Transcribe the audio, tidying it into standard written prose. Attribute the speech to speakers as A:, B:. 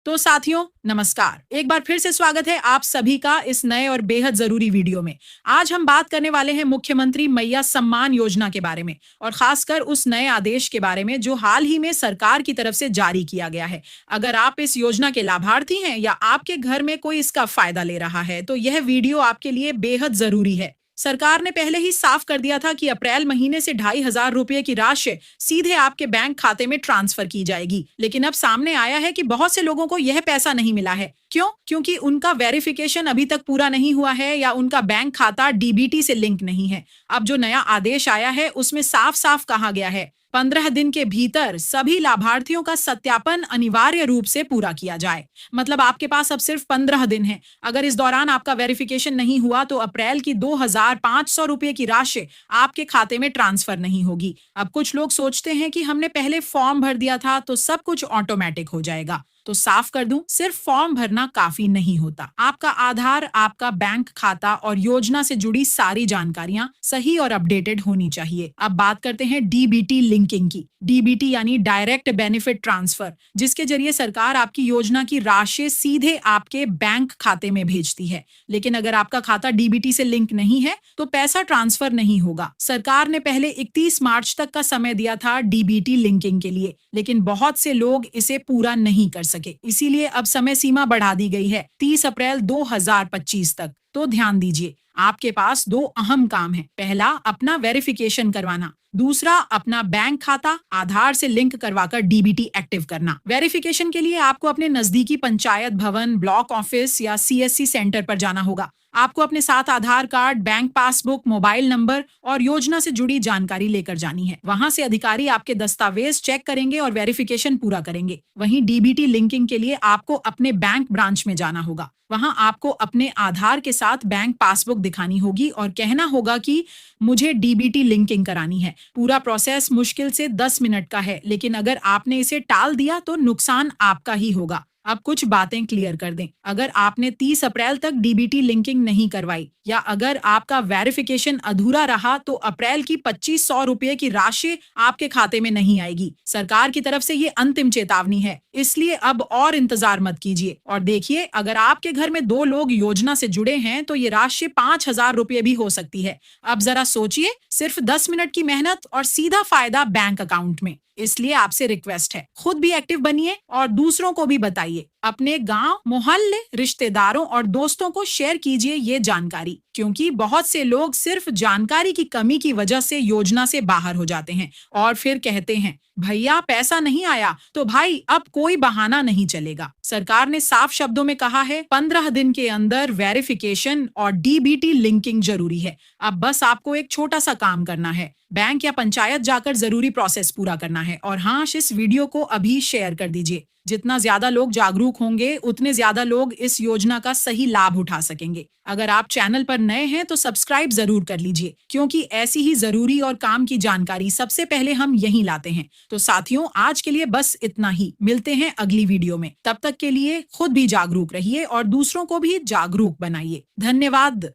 A: तो साथियों नमस्कार, एक बार फिर से स्वागत है आप सभी का इस नए और बेहद जरूरी वीडियो में। आज हम बात करने वाले हैं मुख्यमंत्री मैया सम्मान योजना के बारे में और खासकर उस नए आदेश के बारे में जो हाल ही में सरकार की तरफ से जारी किया गया है। अगर आप इस योजना के लाभार्थी हैं या आपके घर में कोई इसका फायदा ले रहा है तो यह वीडियो आपके लिए बेहद जरूरी है। सरकार ने पहले ही साफ कर दिया था कि अप्रैल महीने से 2,500 रुपए की राशि सीधे आपके बैंक खाते में ट्रांसफर की जाएगी, लेकिन अब सामने आया है कि बहुत से लोगों को यह पैसा नहीं मिला है। क्यों? क्योंकि उनका वेरिफिकेशन अभी तक पूरा नहीं हुआ है या उनका बैंक खाता डीबीटी से लिंक नहीं है। अब जो नया आदेश आया है उसमें साफ साफ कहा गया है 15 दिन के भीतर सभी लाभार्थियों का सत्यापन अनिवार्य रूप से पूरा किया जाए। मतलब आपके पास अब सिर्फ 15 दिन है। अगर इस दौरान आपका वेरिफिकेशन नहीं हुआ तो अप्रैल की 2,500 रुपए की राशि आपके खाते में ट्रांसफर नहीं होगी। अब कुछ लोग सोचते हैं कि हमने पहले फॉर्म भर दिया था तो सब कुछ ऑटोमेटिक हो जाएगा। तो साफ कर दूं, सिर्फ फॉर्म भरना काफी नहीं होता। आपका आधार, आपका बैंक खाता और योजना से जुड़ी सारी जानकारियां सही और अपडेटेड होनी चाहिए। अब बात करते हैं डीबीटी लिंकिंग की। डीबीटी यानी डायरेक्ट बेनिफिट ट्रांसफर, जिसके जरिए सरकार आपकी योजना की राशि सीधे आपके बैंक खाते में भेजती है। लेकिन अगर आपका खाता डीबीटी से लिंक नहीं है तो पैसा ट्रांसफर नहीं होगा। सरकार ने पहले 31 मार्च तक का समय दिया था डीबीटी लिंकिंग के लिए, लेकिन बहुत से लोग इसे पूरा नहीं कर सके। इसीलिए अब समय सीमा बढ़ा दी गई है 30 अप्रैल 2025 तक। तो ध्यान दीजिए, आपके पास दो अहम काम है। पहला, अपना वेरिफिकेशन करवाना। दूसरा, अपना बैंक खाता आधार से लिंक करवाकर डीबीटी एक्टिव करना। वेरिफिकेशन के लिए आपको अपने नजदीकी पंचायत भवन, ब्लॉक ऑफिस या सीएससी सेंटर पर जाना होगा। आपको अपने साथ Aadhaar card, bank passbook, mobile number और योजना से जुड़ी जानकारी लेकर जानी है। वहां से अधिकारी आपके दस्तावेज चेक करेंगे और वेरिफिकेशन पूरा करेंगे। वहीं डीबीटी लिंकिंग के लिए आपको अपने बैंक ब्रांच में जाना होगा। वहां आपको अपने आधार के साथ बैंक पासबुक दिखानी होगी और कहना होगा कि मुझे डीबीटी लिंकिंग करानी है। पूरा प्रोसेस मुश्किल से 10 मिनट का है, लेकिन अगर आपने इसे टाल दिया तो नुकसान आपका ही होगा। अब कुछ बातें क्लियर कर दें। अगर आपने 30 अप्रैल तक डीबीटी लिंकिंग नहीं करवाई या अगर आपका वेरिफिकेशन अधूरा रहा तो अप्रैल की 2,500 रुपए की राशि आपके खाते में नहीं आएगी। सरकार की तरफ से ये अंतिम चेतावनी है, इसलिए अब और इंतजार मत कीजिए। और देखिए, अगर आपके घर में 2 लोग योजना से जुड़े हैं तो ये राशि 5,000 रुपए भी हो सकती है। अब जरा सोचिए, सिर्फ 10 मिनट की मेहनत और सीधा फायदा बैंक अकाउंट में। इसलिए आपसे रिक्वेस्ट है, खुद भी एक्टिव बनिए और दूसरों को भी बताइए। अपने गांव, मोहल्ले, रिश्तेदारों और दोस्तों को शेयर कीजिए ये जानकारी, क्योंकि बहुत से लोग सिर्फ जानकारी की कमी की वजह से योजना से बाहर हो जाते हैं और फिर कहते हैं भैया पैसा नहीं आया। तो भाई, अब कोई बहाना नहीं चलेगा। सरकार ने साफ शब्दों में कहा है 15 दिन के अंदर वेरिफिकेशन और डीबीटी लिंकिंग जरूरी है। अब बस आपको एक छोटा सा काम करना है, बैंक या पंचायत जाकर जरूरी प्रोसेस पूरा करना है। और हाँ, इस वीडियो को अभी शेयर कर दीजिए। जितना ज्यादा लोग जागरूक होंगे उतने ज्यादा लोग इस योजना का सही लाभ उठा सकेंगे। अगर आप चैनल पर नए हैं तो सब्सक्राइब जरूर कर लीजिए, क्योंकि ऐसी ही जरूरी और काम की जानकारी सबसे पहले हम यहीं लाते हैं। तो साथियों, आज के लिए बस इतना ही। मिलते हैं अगली वीडियो में। तब तक के लिए खुद भी जागरूक रहिए और दूसरों को भी जागरूक बनाइए। धन्यवाद।